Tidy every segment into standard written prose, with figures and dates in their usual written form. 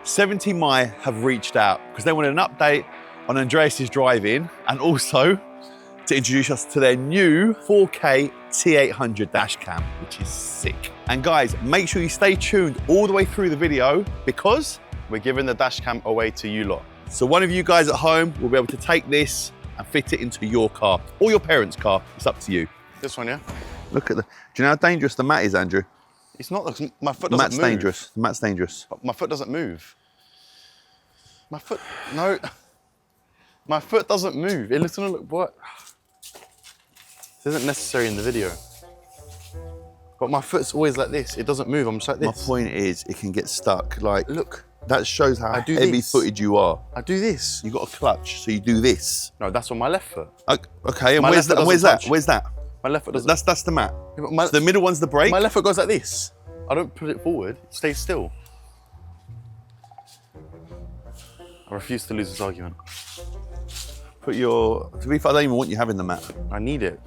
SAFTEY have reached out because they wanted an update on Andreas's driving and also to introduce us to their new 4K T800 dash cam, which is sick. And guys, make sure you stay tuned all the way through the video because we're giving the dash cam away to you lot. So one of you guys at home will be able to take this and fit it into your car or your parents' car. It's up to you. This one, yeah? Look at the, do you know how dangerous the mat is, Andrew? It's not, my foot doesn't move. The mat's dangerous, the mat's dangerous. My foot doesn't move. My foot, no. My foot doesn't move. It looks gonna look, what? This isn't necessary in the video. But my foot's always like this. It doesn't move, I'm just like this. My point is, it can get stuck. Like, look. That shows how heavy-footed you are. I do this. You got a clutch, so you do this. No, that's on my left foot. Okay, and where's that? Where's that? My left foot doesn't. That's the mat. So the middle one's the brake. My left foot goes like this. I don't put it forward. It stays still. I refuse to lose this argument. Put your. To be fair, I don't even want you having the mat. I need it.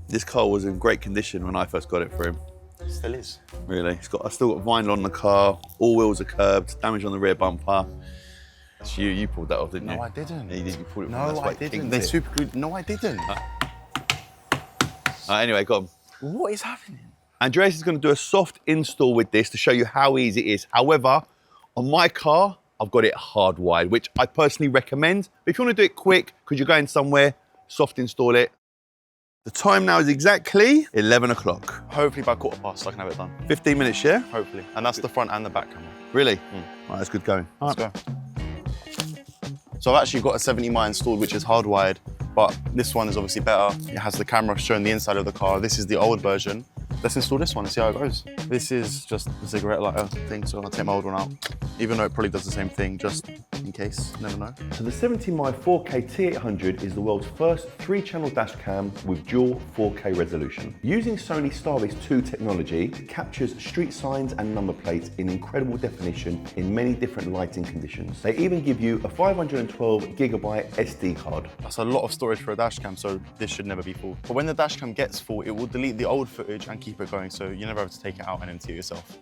This car was in great condition when I first got it for him. It still is. Really, I still got vinyl on the car. All wheels are curbed. Damage on the rear bumper. That's you. You pulled that off, didn't you? No, I didn't. Yeah, you pulled it. No, I didn't. They're super good. No, I didn't. Anyway, go on. What is happening? Andreas is going to do a soft install with this to show you how easy it is. However, on my car, I've got it hardwired, which I personally recommend. But if you want to do it quick, because you're going somewhere, soft install it. The time now is exactly 11 o'clock. Hopefully by 15:15 I can have it done. 15 minutes, yeah? Hopefully. And that's the front and the back camera. Really? Right, that's good going. Let's go. So I've actually got a 70mm installed, which is hardwired, but this one is obviously better. It has the camera showing the inside of the car. This is the old version. Let's install this one and see how it goes. This is just a cigarette lighter thing, so I'll take my old one out. Even though it probably does the same thing, just in case, never know. So the SAFTEY 4K T800 is the world's first 3-channel dash cam with dual 4K resolution. Using Sony Staris 2 technology, it captures street signs and number plates in incredible definition in many different lighting conditions. They even give you a 512GB SD card. That's a lot of storage for a dash cam, so this should never be full. But when the dash cam gets full, it will delete the old footage and keep it going, so you never have to take it out and empty it yourself.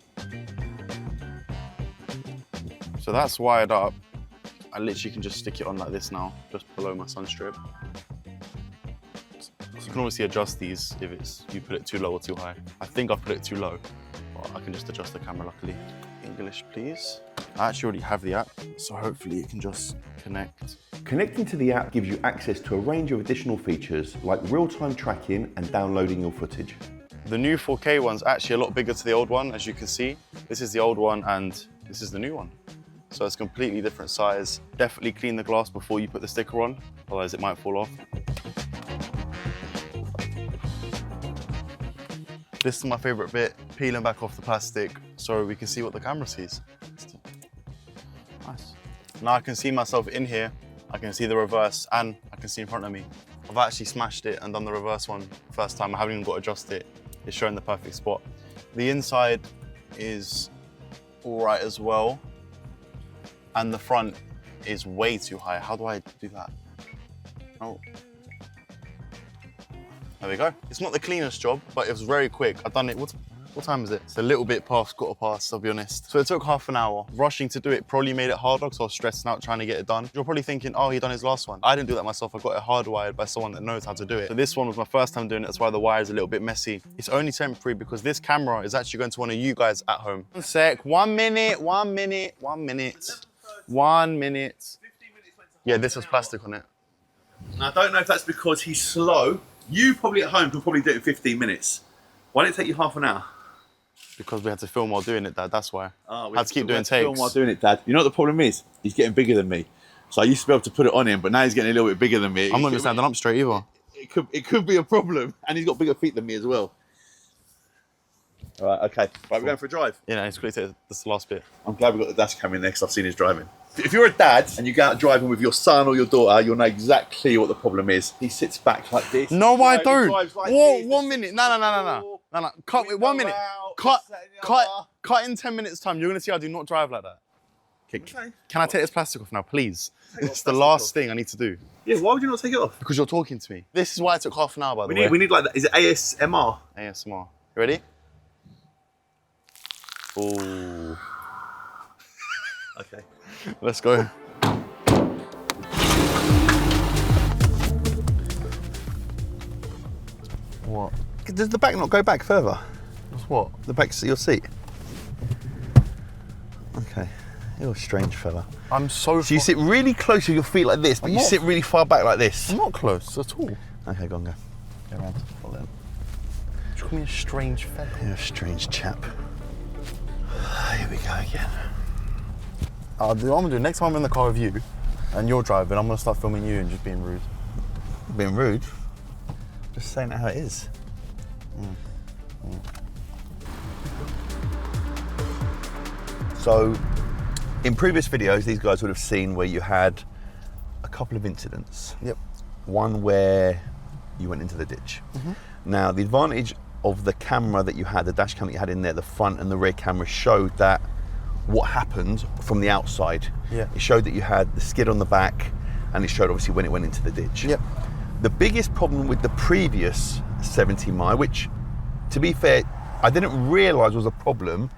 So that's wired up. I literally can just stick it on like this now, just below my sun strip. So you can obviously adjust these if you put it too low or too high. I think I've put it too low, but I can just adjust the camera luckily. English, please. I actually already have the app, so hopefully it can just connect. Connecting to the app gives you access to a range of additional features like real-time tracking and downloading your footage. The new 4K one's actually a lot bigger to the old one, as you can see. This is the old one and this is the new one. So it's completely different size. Definitely clean the glass before you put the sticker on, otherwise it might fall off. This is my favorite bit, peeling back off the plastic so we can see what the camera sees. Nice. Now I can see myself in here, I can see the reverse and I can see in front of me. I've actually smashed it and done the reverse one first time. I haven't even got to adjust it. It's showing the perfect spot. The inside is all right as well. And the front is way too high. How do I do that? Oh. There we go. It's not the cleanest job, but it was very quick. I've done it, what time is it? It's a little bit past, got to pass, I'll be honest. So it took half an hour. Rushing to do it probably made it harder because I was stressing out trying to get it done. You're probably thinking, oh, he done his last one. I didn't do that myself. I got it hardwired by someone that knows how to do it. So this one was my first time doing it. That's why the wire is a little bit messy. It's only temporary because this camera is actually going to one of you guys at home. 1 sec, 1 minute, 1 minute, 1 minute. 1 minute. Yeah, this has plastic on it. Now, I don't know if that's because he's slow. You probably at home can probably do it in 15 minutes. Why did it take you half an hour? Because we had to film while doing it, Dad, that's why. Oh, I had to keep doing takes. Film while doing it, Dad. You know what the problem is? He's getting bigger than me. So I used to be able to put it on him, but now he's getting a little bit bigger than me. I'm not even standing up straight either. It could be a problem. And he's got bigger feet than me as well. All right, okay. Right, we're going for a drive. Yeah, no, it's quickly. That's the last bit. I'm glad we got the dash cam in there because I've seen his driving. If you're a dad and you go out driving with your son or your daughter, you'll know exactly what the problem is. He sits back like this. No, I don't. Like whoa, 1 minute. No. Cut, wait, 1 minute. Cut in 10 minutes time. You're going to see I do not drive like that. Okay. Can I take this plastic off now, please? It's the last thing I need to do. Yeah, why would you not take it off? Because you're talking to me. This is why it took half an hour, by the way. We need like that. Is it ASMR? ASMR. You ready? Oh. Okay. Let's go. What? Does the back not go back further? What's what? The back of your seat. Okay. You're a strange fella. I'm so you sit really close with your feet like this, but you sit really far back like this. I'm not close at all. Okay, go on, go. Go around. Hold on. You call me a strange fella? You're a strange chap. Here we go again. I'm gonna do, next time I'm in the car with you and you're driving, I'm gonna start filming you and just being rude. Being rude? Just saying it how it is. So, in previous videos, these guys would have seen where you had a couple of incidents. Yep. One where you went into the ditch. Now, the advantage of the camera that you had, the dash cam that you had in there, the front and the rear camera showed that what happened from the outside. Yeah. It showed that you had the skid on the back, and it showed obviously when it went into the ditch. Yep. The biggest problem with the previous 70mi, which, to be fair, I didn't realise was a problem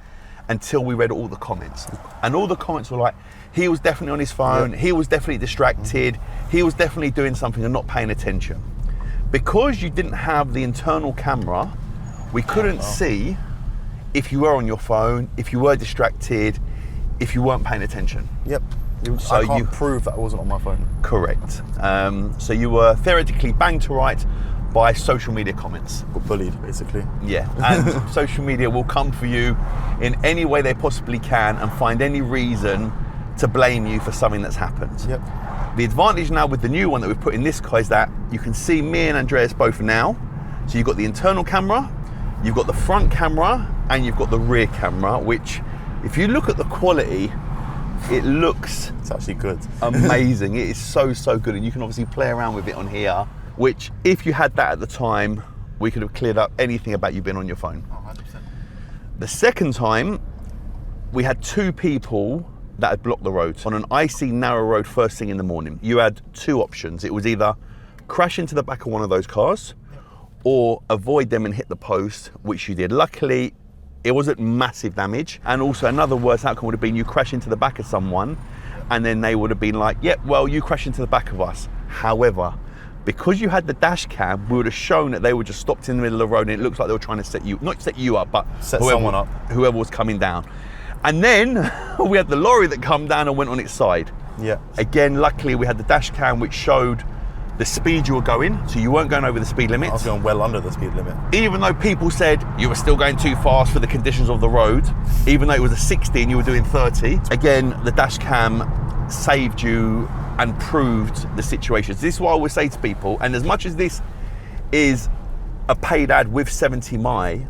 until we read all the comments. And all the comments were like, he was definitely on his phone, he was definitely distracted, he was definitely doing something and not paying attention. Because you didn't have the internal camera, we couldn't see if you were on your phone, if you were distracted, if you weren't paying attention. Yep. So I can't prove that I wasn't on my phone. Correct. So you were theoretically banged to right by social media comments. Got bullied, basically. Yeah, and social media will come for you in any way they possibly can and find any reason to blame you for something that's happened. Yep. The advantage now with the new one that we've put in this car is that you can see me and Andreas both now. So you've got the internal camera, you've got the front camera, and you've got the rear camera, which, if you look at the quality, it looks It's actually good. amazing. It is so, so good. And you can obviously play around with it on here, which if you had that at the time, we could have cleared up anything about you being on your phone. 100%. The second time, we had two people that had blocked the road on an icy, narrow road first thing in the morning. You had two options. It was either crash into the back of one of those cars or avoid them and hit the post, which you did. Luckily, it wasn't massive damage. And also another worse outcome would have been you crash into the back of someone and then they would have been like, yep, well, you crashed into the back of us. However, because you had the dash cam, we would have shown that they were just stopped in the middle of the road and it looks like they were trying to set you, not set you up, but set someone up. Whoever was coming down. And then we had the lorry that come down and went on its side. Yeah. Again, luckily we had the dash cam which showed the speed you were going, so you weren't going over the speed limit. I was going well under the speed limit. Even though people said you were still going too fast for the conditions of the road, even though it was a 60 and you were doing 30, again, the dash cam saved you and proved the situations. This is what I always say to people, and as much as this is a paid ad with 70mi,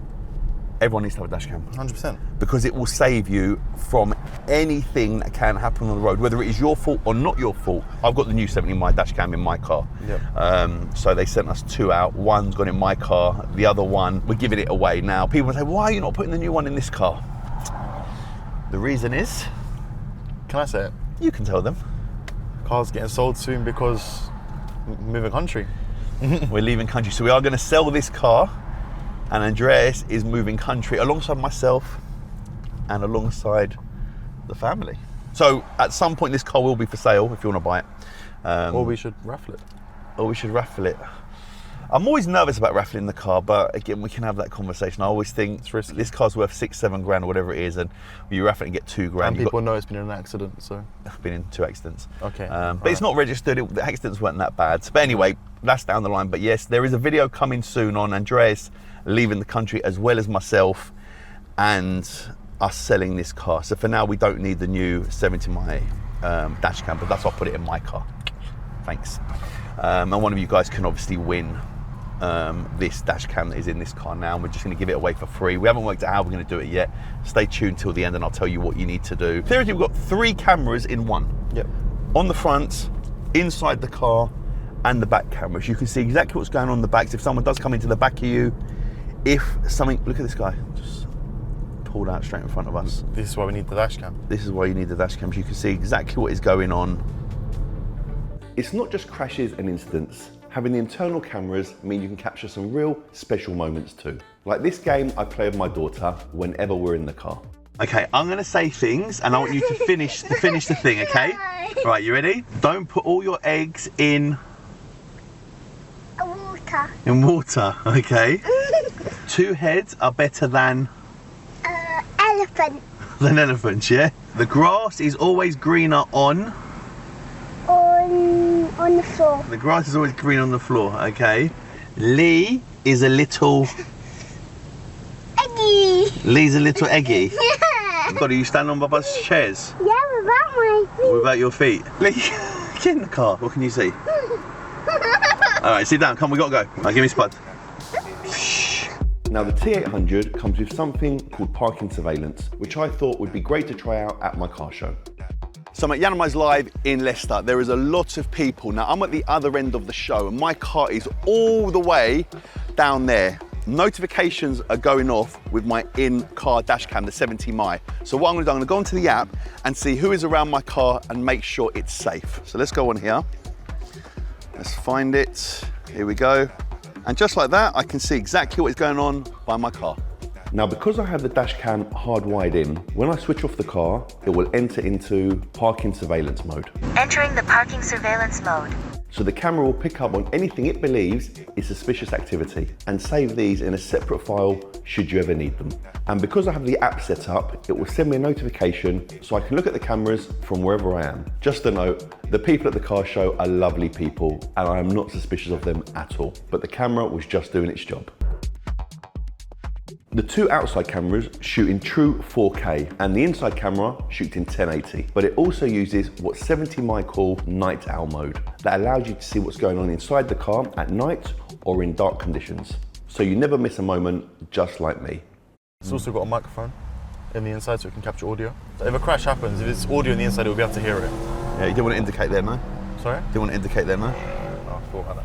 everyone needs to have a dash cam. 100%. Because it will save you from anything that can happen on the road, whether it is your fault or not your fault. I've got the new 70mi dash cam in my car. Yep. So they sent us two out. One's gone in my car, the other one, we're giving it away now. People say, why are you not putting the new one in this car? The reason is... Can I say it? You can tell them. Car's getting sold soon because moving country. We're leaving country. So we are going to sell this car, and Andreas is moving country alongside myself and alongside the family. So at some point this car will be for sale if you want to buy it. Or we should raffle it. Or we should raffle it. I'm always nervous about raffling the car, but again, we can have that conversation. I always think this car's worth 6-7 grand or whatever it is, and you raffle it and get 2 grand. And people know it's been in an accident, so. I've been in 2 accidents. Okay. But it's not registered, the accidents weren't that bad. But anyway, that's down the line. But yes, there is a video coming soon on Andreas leaving the country as well as myself and us selling this car. So for now, we don't need the new 70mi dash cam, but that's why I put it in my car. Thanks. And one of you guys can obviously win this dash cam that is in this car now, and we're just going to give it away for free. We haven't worked out how we're going to do it yet. Stay tuned till the end and I'll tell you what you need to do. Theoretically, we've got 3 cameras in one. Yep. On the front, inside the car, and the back cameras. You can see exactly what's going on in the back. So if someone does come into the back of you, if something, look at this guy, just pulled out straight in front of us. This is why we need the dash cam. This is why you need the dash cams. You can see exactly what is going on. It's not just crashes and incidents. Having the internal cameras mean you can capture some real special moments too. Like this game I play with my daughter whenever we're in the car. Okay, I'm gonna say things and I want you to finish the thing, okay? Right, you ready? Don't put all your eggs in Water. Okay? Two heads are better than Elephant. elephants, yeah? The grass is always greener on On the floor. the grass is always green on the floor, okay? Lee is a little Eggy. Lee's a little eggy. Yeah. God, are you standing on Baba's chairs Yeah, without my feet. without your feet? Lee, get in the car. What can you see? All right, sit down. Come, we gotta go. All right, give me Spud. Now the T800 comes with something called parking surveillance, which I thought would be great to try out at my car show. So I'm at Yiannimize Live in Leicester. There is a lot of people. Now I'm at the other end of the show and my car is all the way down there. Notifications are going off with my in-car dash cam, the 70mi. So what I'm gonna do, I'm gonna go onto the app and see who is around my car and make sure it's safe. So let's go on here. Let's find it. Here we go. And just like that, I can see exactly what is going on by my car. Now, because I have the dash cam hardwired in, when I switch off the car, it will enter into parking surveillance mode. Entering the parking surveillance mode. So the camera will pick up on anything it believes is suspicious activity and save these in a separate file should you ever need them. And because I have the app set up, it will send me a notification so I can look at the cameras from wherever I am. Just a note, the people at the car show are lovely people and I am not suspicious of them at all, but the camera was just doing its job. The two outside cameras shoot in true 4K and the inside camera shoots in 1080, but it also uses what 70mi call night owl mode that allows you to see what's going on inside the car at night or in dark conditions. So you never miss a moment, just like me. It's also got a microphone in the inside so it can capture audio. So if a crash happens, if it's audio in the inside, it will be able to hear it. Yeah, you didn't want to indicate there, no? Sorry? Didn't want to indicate there, no? No, I thought about that.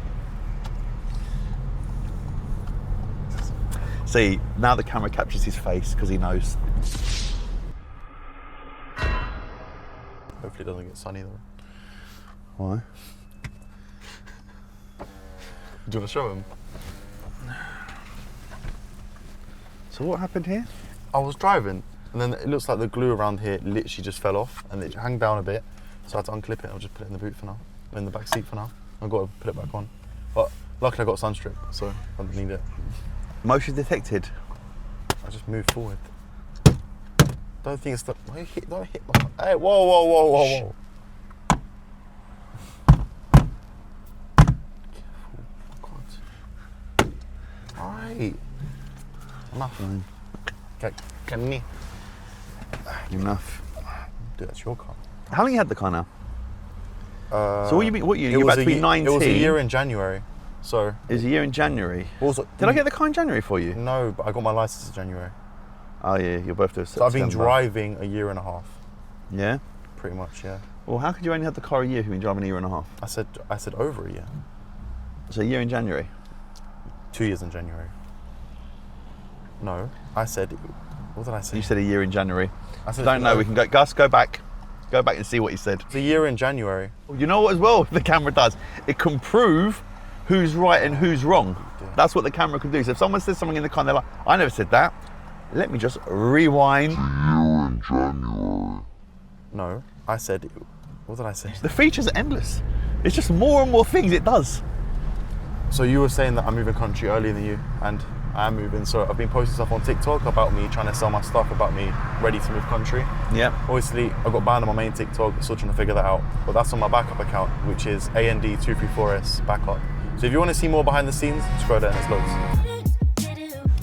See, now the camera captures his face because he knows. Hopefully it doesn't get sunny though. Why? Do you want to show him? So what happened here? I was driving and then it looks like the glue around here literally just fell off and it hung down a bit. So I had to unclip it. I'll just put it in the boot for now. In the back seat for now. I've got to put it back on. But luckily I got sunstrip, so I don't need it. Motion detected. I just moved forward. Don't think it's the. Don't hit my. Hey, whoa, whoa, whoa, whoa, whoa. Careful. God. Alright. Enough. Can me. Enough. Dude, that's your car. How long you had the car now? So what you you're about to be 19. It was a year in January. So It was a year in January. also, Did I get the car in January for you? No, but I got my license in January. Oh yeah, your birthday was So September. I've been driving a year and a half, Yeah? pretty much. Yeah. Well, how could you only have the car a year if you've been driving a year and a half? I said over a year. So a year in January? 2 years in January. No, I said. What did I say? You said a year in January. I said Don't know, we can go. Gus, go back. Go back and see what he said. It's a year in January. You know what as well the camera does? It can prove who's right and who's wrong. That's what the camera can do. So if someone says something in the car and they're like, I never said that, let me just rewind. No, I said. What did I say? The features are endless. It's just more and more things it does. So you were saying that I'm moving country earlier than you, and I am moving. So I've been posting stuff on TikTok about me trying to sell my stuff, about me ready to move country. Yeah. Obviously, I got banned on my main TikTok, still trying to figure that out. But that's on my backup account, which is AND234S backup. So if you want to see more behind the scenes, scroll down, there's loads.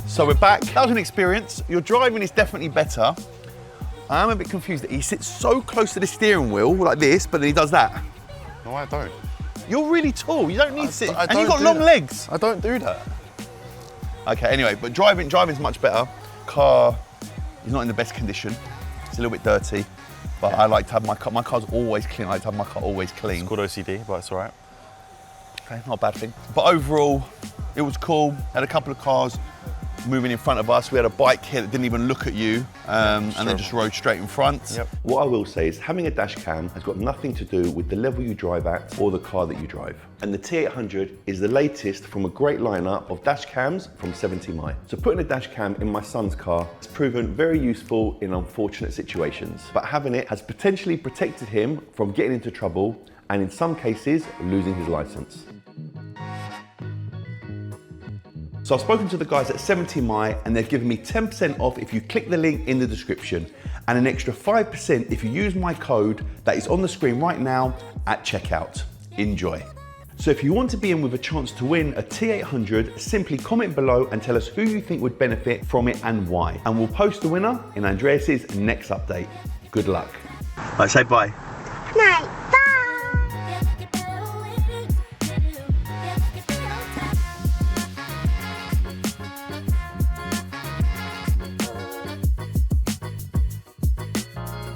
So we're back. That was an experience. Your driving is definitely better. I am a bit confused that he sits so close to the steering wheel like this, but then he does that. No, I don't. You're really tall. You don't need to sit. And don't you've got do long that. legs. I don't do that. Okay, anyway, but driving's much better. Car is not in the best condition. It's a little bit dirty, but I like to have my car. My car's always clean. I like to have my car always clean. It's called OCD, but it's all right. Okay, not a bad thing. But overall, it was cool. Had a couple of cars moving in front of us. We had a bike here that didn't even look at you and then just rode straight in front. Yep. What I will say is having a dash cam has got nothing to do with the level you drive at or the car that you drive. And the T800 is the latest from a great lineup of dash cams from SAFTEY. So putting a dash cam in my son's car has proven very useful in unfortunate situations, but having it has potentially protected him from getting into trouble and in some cases losing his license. So I've spoken to the guys at SAFTEY and they've given me 10% off if you click the link in the description and an extra 5% if you use my code that is on the screen right now at checkout. Enjoy. So if you want to be in with a chance to win a T800, simply comment below and tell us who you think would benefit from it and why. And we'll post the winner in Andreas's next update. Good luck. All right, say bye.